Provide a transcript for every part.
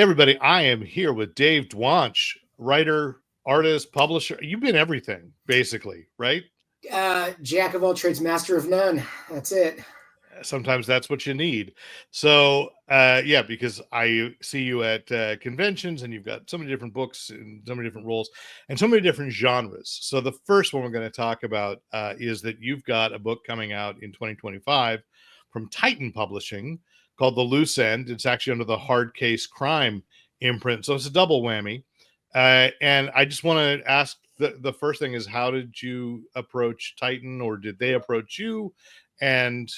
Hey, everybody. I am here with Dave Dwonch, writer, artist, publisher. You've been everything, basically, right? Jack of all trades, master of none. That's it. Sometimes that's what you need. So, yeah, because I see you at conventions and you've got so many different books and so many different roles and so many different genres. So, the first one we're going to talk about is that you've got a book coming out in 2025 from Titan Publishing called The Loose End. It's actually under the Hard Case Crime imprint. So, it's a double whammy. And I just want to ask the first thing is, how did you approach Titan, or did they approach you? And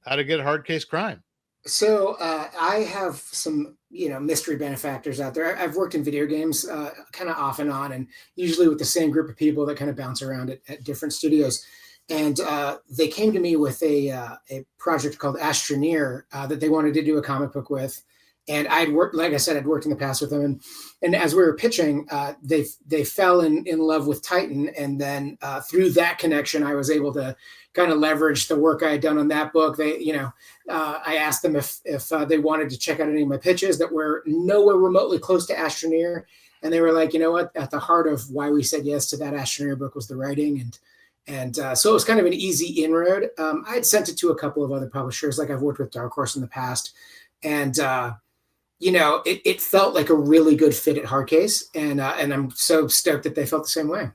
how to get hard case crime? So I have some, mystery benefactors out there. I've worked in video games kind of off and on, and usually with the same group of people that kind of bounce around at different studios. And they came to me with a project called Astroneer that they wanted to do a comic book with. And I'd worked, like I said, I'd worked in the past with them, and as we were pitching, they fell in love with Titan, and then through that connection, I was able to kind of leverage the work I had done on that book. I asked them if they wanted to check out any of my pitches that were nowhere remotely close to Astroneer, and they were like, you know what, at the heart of why we said yes to that Astroneer book was the writing, and so it was kind of an easy inroad. I had sent it to a couple of other publishers, like I've worked with Dark Horse in the past, and it felt like a really good fit at Hardcase, and I'm so stoked that they felt the same way.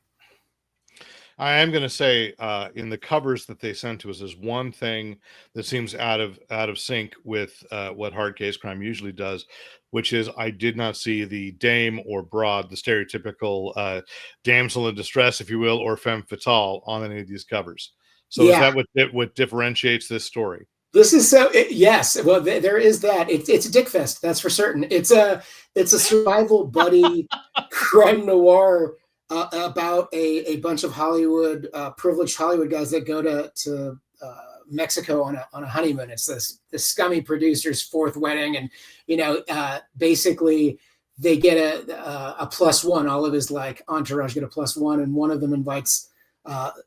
I am going to say, in the covers that they sent to us, there's one thing that seems out of sync with what hard case crime usually does, which is I did not see the dame or broad, the stereotypical damsel in distress, if you will, or femme fatale on any of these covers. So is that what differentiates this story? This is yes. Well, there is that. It's a dick fest, that's for certain. It's a survival buddy crime noir about a bunch of Hollywood privileged Hollywood guys that go to Mexico on a honeymoon. It's this scummy producer's fourth wedding, and basically they get a +1. All of his like entourage get a +1, and one of them invites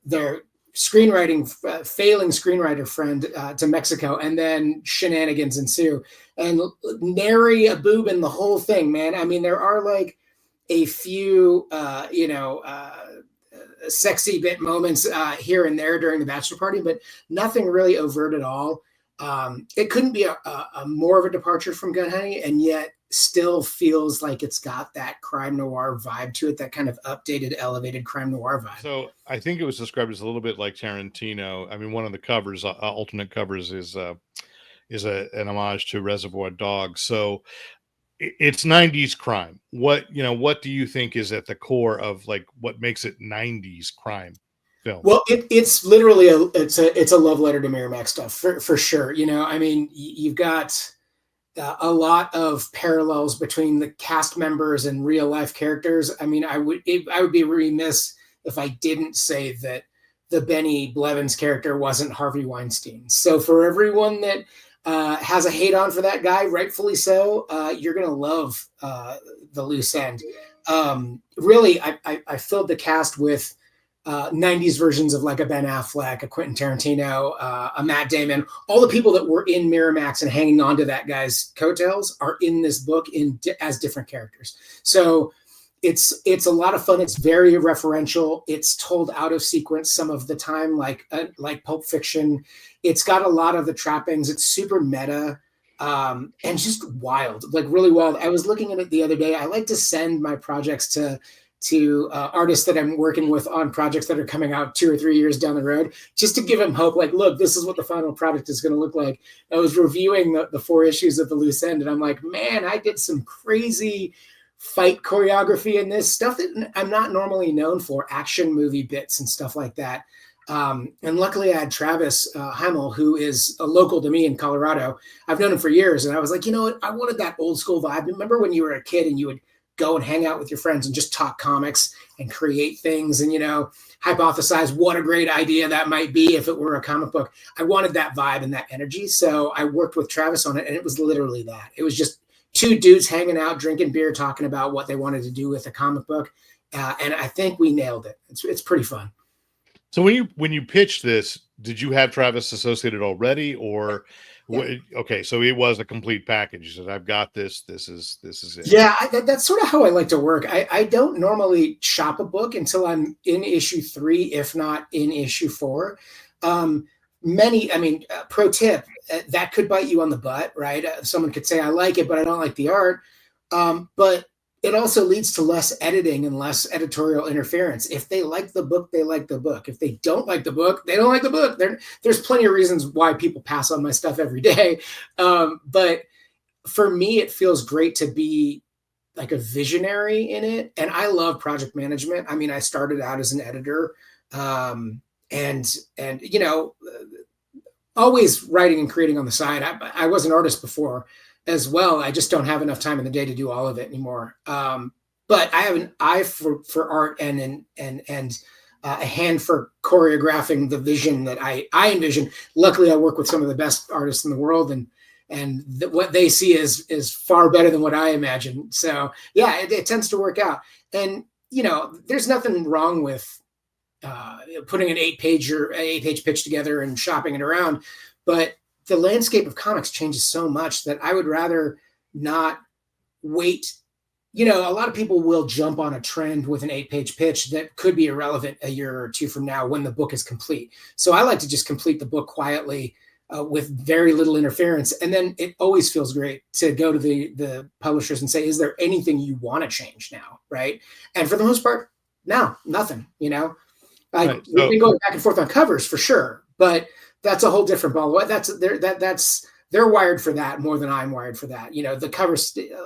their failing screenwriter friend to Mexico, and then shenanigans ensue, and nary a boob in the whole thing, man. I mean, there are like a few sexy bit moments here and there during the bachelor party, but nothing really overt at all. It couldn't be a more of a departure from Gun Honey, and yet still feels like it's got that crime noir vibe to it, that kind of updated, elevated crime noir vibe. So I think it was described as a little bit like Tarantino. I mean, one of the covers, alternate covers, is an homage to Reservoir Dogs. So it's 90s crime. What do you think is at the core of like what makes it 90s crime film? Well, it's literally it's a love letter to Miramax stuff for sure. I mean, you've got a lot of parallels between the cast members and real life characters. I mean, I would be remiss if I didn't say that the Benny Blevins character wasn't Harvey Weinstein. So for everyone that has a hate on for that guy, rightfully so, you're gonna love The Loose End. Really, I filled the cast with 90s versions of like a Ben Affleck, a Quentin Tarantino, a Matt Damon. All the people that were in Miramax and hanging on to that guy's coattails are in this book as different characters. So it's a lot of fun. It's very referential. It's told out of sequence some of the time, like Pulp Fiction. It's got a lot of the trappings. It's super meta, and just wild, like really wild. I was looking at it the other day. I like to send my projects to artists that I'm working with on projects that are coming out 2 or 3 years down the road, just to give them hope. Like, look, this is what the final product is going to look like. I was reviewing the 4 issues of The Loose End, and I'm like, man, I did some crazy fight choreography in this stuff that I'm not normally known for, action movie bits and stuff like that. And luckily I had Travis Heimel, who is a local to me in Colorado. I've known him for years, and I was like, you know what? I wanted that old school vibe. Remember when you were a kid and you would go and hang out with your friends and just talk comics and create things and, hypothesize what a great idea that might be if it were a comic book. I wanted that vibe and that energy. So I worked with Travis on it, and it was literally that. It was just 2 dudes hanging out, drinking beer, talking about what they wanted to do with a comic book. And I think we nailed it. It's pretty fun. So when you pitched this, did you have Travis associated already, or Yeah. Okay, so it was a complete package. You said, "I've got this. This is it." Yeah, that's sort of how I like to work. I don't normally shop a book until I'm in issue 3, if not in issue 4. Um, I mean, pro tip, that could bite you on the butt, right? Someone could say, I like it, but I don't like the art. But it also leads to less editing and less editorial interference. If they like the book, they like the book. If they don't like the book, they don't like the book. There's plenty of reasons why people pass on my stuff every day. But for me, it feels great to be like a visionary in it. And I love project management. I mean, I started out as an editor, um, and always writing and creating on the side. I was an artist before as well. I just don't have enough time in the day to do all of it anymore. But I have an eye for art and a hand for choreographing the vision that I envision. Luckily, I work with some of the best artists in the world, and what they see is far better than what I imagine. So yeah, it tends to work out. And there's nothing wrong with putting an 8-page pitch together and shopping it around, but the landscape of comics changes so much that I would rather not wait. A lot of people will jump on a trend with an 8-page pitch that could be irrelevant a year or two from now when the book is complete. So I like to just complete the book quietly, with very little interference. And then it always feels great to go to the publishers and say, is there anything you want to change now? Right. And for the most part, no, nothing, Right. We've been going back and forth on covers for sure, but that's a whole different ball. They're wired for that more than I'm wired for that. The cover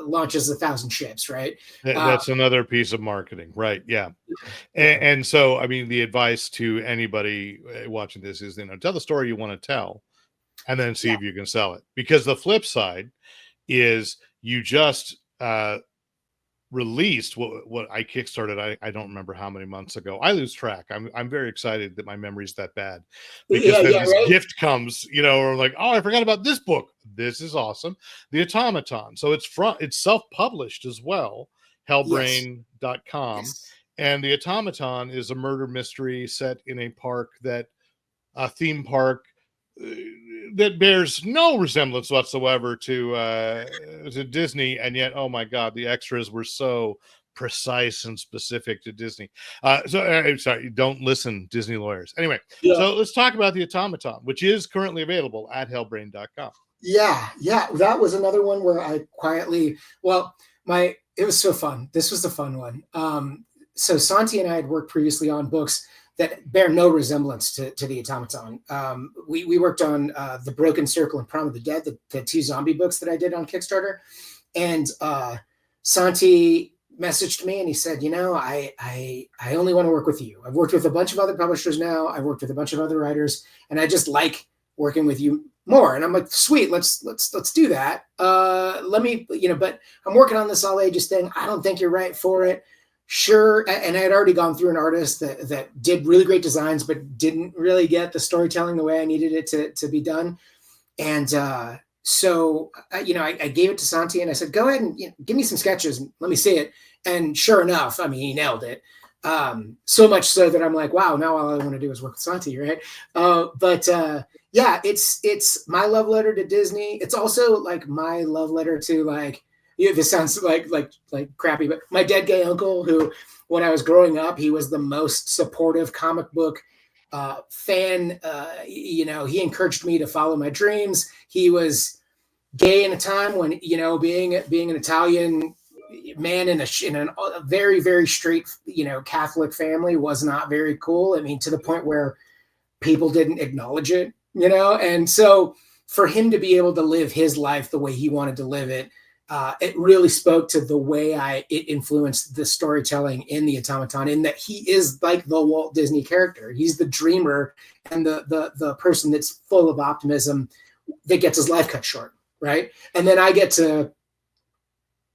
launches 1,000 ships, right? That's another piece of marketing, right? Yeah. And so, I mean, the advice to anybody watching this is, tell the story you want to tell, and then see Yeah. if you can sell it. Because the flip side is you just released what I kickstarted. I don't remember how many months ago. I lose track. I'm very excited that my memory's that bad, because then this Right. gift comes, or like, oh, I forgot about this book. This is awesome. The Automaton. So it's self-published as well, Yes. hellbrain.com. Yes. And the Automaton is a murder mystery set in a theme park that bears no resemblance whatsoever to Disney, and yet, oh my God, the extras were so precise and specific to Disney. Sorry, don't listen, Disney lawyers. Anyway, Yeah. so let's talk about the Automaton, which is currently available at hellbrain.com. Yeah. That was another one where I quietly, it was so fun. This was the fun one. So Santi and I had worked previously on books that bear no resemblance to the Automaton. We worked on The Broken Circle and Prom of the Dead, the 2 zombie books that I did on Kickstarter. And Santi messaged me and he said, I only want to work with you. I've worked with a bunch of other publishers now. I've worked with a bunch of other writers, and I just like working with you more. And I'm like, sweet, let's do that. Let me, but I'm working on this all ages thing. I don't think you're right for it. Sure. And I had already gone through an artist that did really great designs, but didn't really get the storytelling the way I needed it to be done. And so, I gave it to Santi and I said, go ahead and give me some sketches and let me see it. And sure enough, I mean, he nailed it. So much so that I'm like, wow, now all I want to do is work with Santi, right? Yeah, it's my love letter to Disney. It's also like my love letter to, like, this sounds like crappy, but my dead gay uncle, who, when I was growing up, he was the most supportive comic book fan. He encouraged me to follow my dreams. He was gay in a time when, being an Italian man in a very, very straight, Catholic family was not very cool. I mean, to the point where people didn't acknowledge it, and so for him to be able to live his life the way he wanted to live it, it really spoke to the way it influenced the storytelling in the Automaton, in that he is like the Walt Disney character. He's the dreamer and the person that's full of optimism that gets his life cut short, right? And then I get to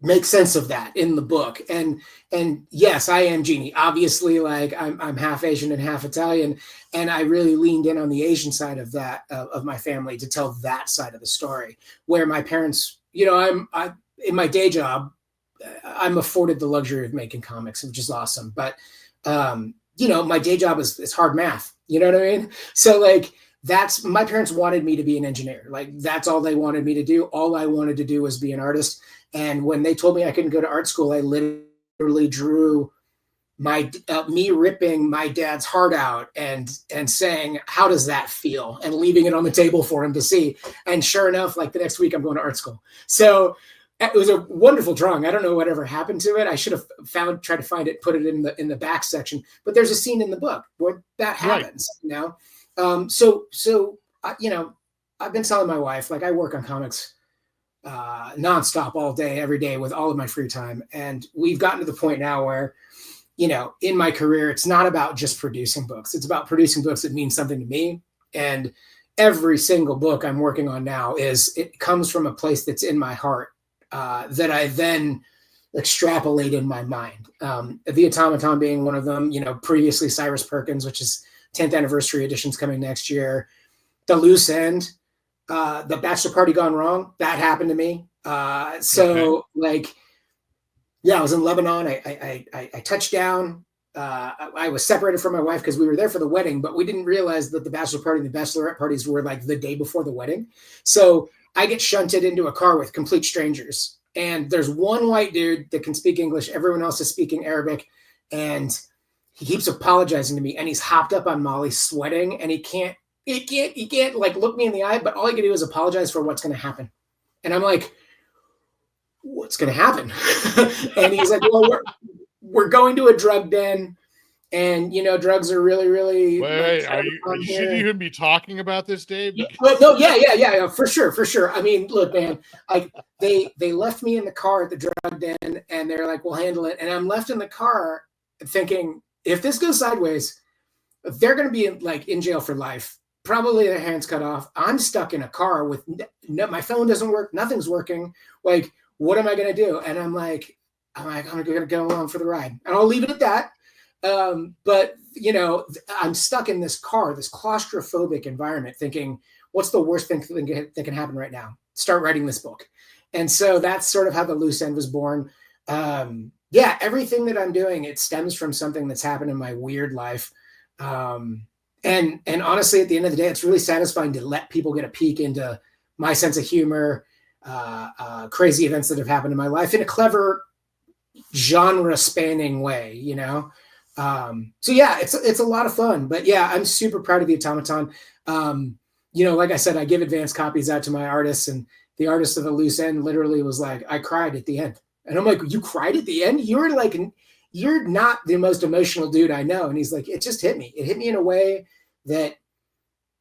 make sense of that in the book. And yes, I am Genie. Obviously, like, I'm half Asian and half Italian, and I really leaned in on the Asian side of that, of my family, to tell that side of the story, where my parents, I in my day job, I'm afforded the luxury of making comics, which is awesome. But my day job is hard math. You know what I mean? So, like, that's my parents wanted me to be an engineer. Like that's all they wanted me to do. All I wanted to do was be an artist. And when they told me I couldn't go to art school, I literally drew my me ripping my dad's heart out and saying, how does that feel, and leaving it on the table for him to see. And sure enough, like the next week I'm going to art school. So it was a wonderful drawing. I don't know whatever happened to it. I should have tried to find it, put it in the back section, but there's a scene in the book where that happens, right. You know? So you know, I've been telling my wife, like I work on comics nonstop all day, every day with all of my free time. And we've gotten to the point now where, you know, in my career, it's not about just producing books. It's about producing books that mean something to me. And every single book I'm working on now it comes from a place that's in my heart that I then extrapolate in my mind. The Automaton being one of them, you know, previously Cyrus Perkins, which is 10th anniversary edition's coming next year. The Loose End, the Bachelor Party Gone Wrong, that happened to me. Like, yeah, I was in Lebanon. I touched down. I was separated from my wife because we were there for the wedding, but we didn't realize that the bachelor party and the bachelorette parties were like the day before the wedding. So I get shunted into a car with complete strangers. And there's one white dude that can speak English. Everyone else is speaking Arabic. And he keeps apologizing to me. And he's hopped up on Molly, sweating. And he can't like look me in the eye. But all he can do is apologize for what's going to happen. And I'm like, what's going to happen? And he's like, well, we're going to a drug den, and you know, drugs are really, really. Wait, you shouldn't even be talking about this, Dave. No, yeah, for sure. I mean, look, man, like they left me in the car at the drug den, and they're like, we'll handle it. And I'm left in the car thinking, if this goes sideways, they're going to be in jail for life. Probably their hands cut off. I'm stuck in a car with my phone doesn't work. Nothing's working. Like, what am I going to do? And I'm like, I'm going to go along for the ride. And I'll leave it at that. But, you know, I'm stuck in this car, this claustrophobic environment, thinking, what's the worst thing that can happen right now? Start writing this book. And so that's sort of how The Loose End was born. Yeah, everything that I'm doing, it stems from something that's happened in my weird life. And honestly, at the end of the day, it's really satisfying to let people get a peek into my sense of humor, crazy events that have happened in my life in a clever genre spanning way, you know? So yeah, it's a lot of fun, but yeah, I'm super proud of the Automaton. You know, like I said, I give advanced copies out to my artists, and the artist of The Loose End literally was like, I cried at the end. And I'm like, you cried at the end? You're not the most emotional dude I know. And he's like, it just hit me. It hit me in a way that,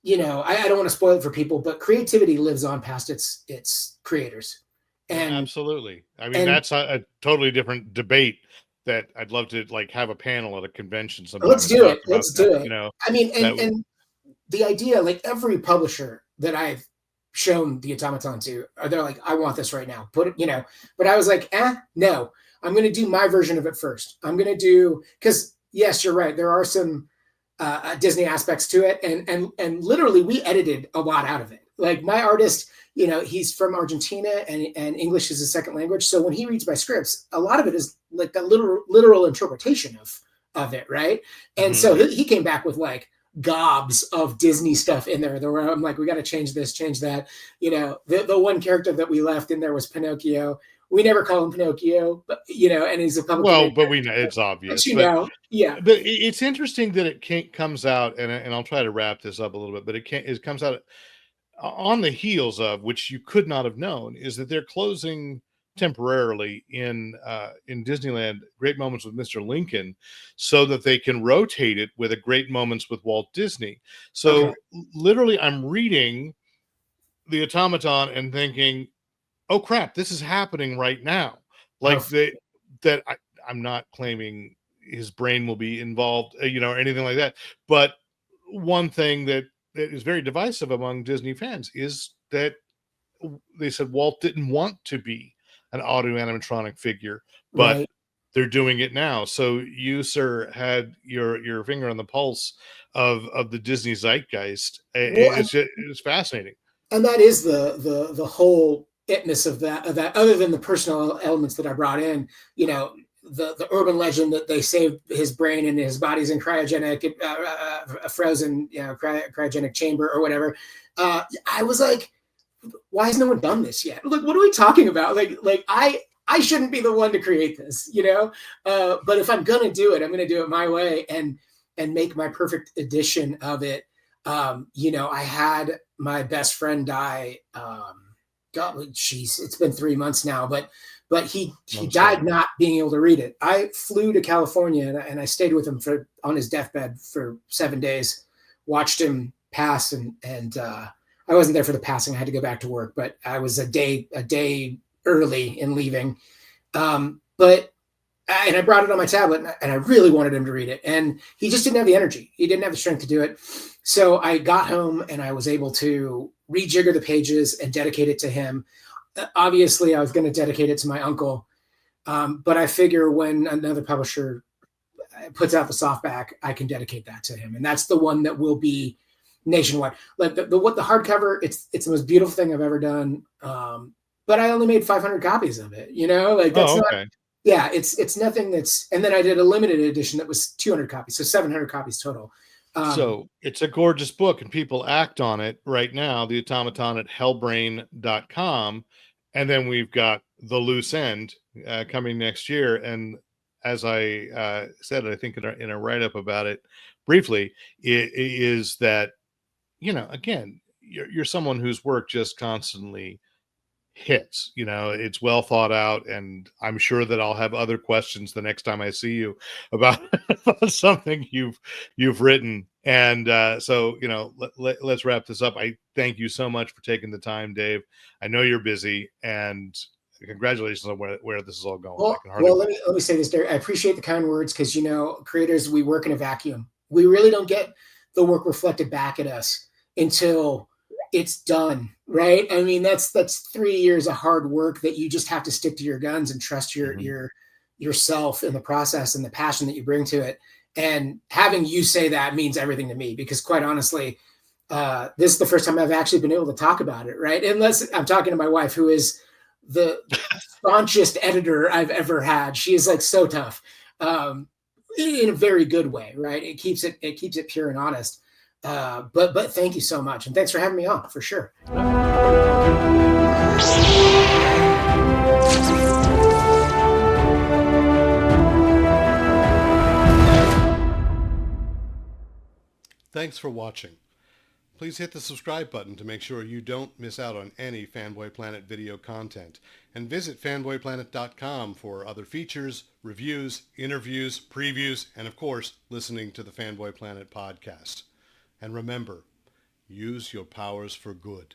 you know, I don't want to spoil it for people, but creativity lives on past its creators. And absolutely. I mean, that's a totally different debate that I'd love to like have a panel at a convention sometime. Let's do it. You know, I mean, and the idea, like every publisher that I've shown the Automaton to, they're like, I want this right now. Put it, you know, but I was like, no, I'm going to do my version of it first. I'm going to do, because yes, you're right. There are some Disney aspects to it. And literally we edited a lot out of it. Like my artist, you know, he's from Argentina and English is his second language. So when he reads my scripts, a lot of it is like the literal interpretation of it. Right. And so he came back with like gobs of Disney stuff in there. Where I'm like, we got to change this, change that. You know, the one character that we left in there was Pinocchio. We never call him Pinocchio, but you know, and he's a public. Well, but we know it's obvious. But, know, yeah. But it's interesting that it comes out, and I'll try to wrap this up a little bit. But it comes out on the heels of, which you could not have known, is that they're closing temporarily in Disneyland Great Moments with Mr. Lincoln, so that they can rotate it with a Great Moments with Walt Disney. So literally, I'm reading the Automaton and thinking, oh crap, this is happening right now. Like I'm not claiming his brain will be involved, you know, or anything like that. But one thing that is very divisive among Disney fans is that they said Walt didn't want to be an auto animatronic figure, but they're doing it now. So you, sir, had your finger on the pulse of the Disney zeitgeist. It's fascinating. And that is the whole itness of that, other than the personal elements that I brought in. You know, the urban legend that they saved his brain and his body's in cryogenic, frozen, cryogenic chamber or whatever. I was like, why has no one done this yet? Like, what are we talking about? Like I shouldn't be the one to create this, but if I'm gonna do it, I'm gonna do it my way and make my perfect edition of it. I had my best friend die. God, jeez, it's been 3 months now, but he died not being able to read it. I flew to California and I stayed with him on his deathbed for 7 days, watched him pass, and I wasn't there for the passing. I had to go back to work, but I was a day early in leaving. And I brought it on my tablet, and I really wanted him to read it, and he just didn't have the energy. He didn't have the strength to do it. So I got home and I was able to rejigger the pages and dedicate it to him. Obviously, I was going to dedicate it to my uncle, but I figure when another publisher puts out the softback, I can dedicate that to him, and that's the one that will be nationwide. Like the hardcover, it's the most beautiful thing I've ever done. But I only made 500 copies of it. Like that's not. Yeah, it's nothing that's. And then I did a limited edition that was 200 copies, so 700 copies total. So it's a gorgeous book, and people act on it right now. The Automaton at hellbrain.com. And then we've got The Loose End coming next year. And as I said, I think in a write-up about it briefly, it is that, again, you're someone whose work just constantly hits. It's well thought out, and I'm sure that I'll have other questions the next time I see you about something you've written. And so let's wrap this up. I thank you so much for taking the time, Dave. I know you're busy, and congratulations on where this is all going. Well, let me say this, Derek. I appreciate the kind words, because creators, we work in a vacuum. We really don't get the work reflected back at us until it's done, right? I mean, that's 3 years of hard work that you just have to stick to your guns and trust yourself in the process and the passion that you bring to it. And having you say that means everything to me, because quite honestly, this is the first time I've actually been able to talk about it, right? Unless I'm talking to my wife, who is the staunchest editor I've ever had. She is like so tough, in a very good way, right? It keeps it pure and honest. But thank you so much, and thanks for having me on, for sure. Thanks for watching. Please hit the subscribe button to make sure you don't miss out on any Fanboy Planet video content. And visit fanboyplanet.com for other features, reviews, interviews, previews, and of course, listening to the Fanboy Planet podcast. And remember, use your powers for good.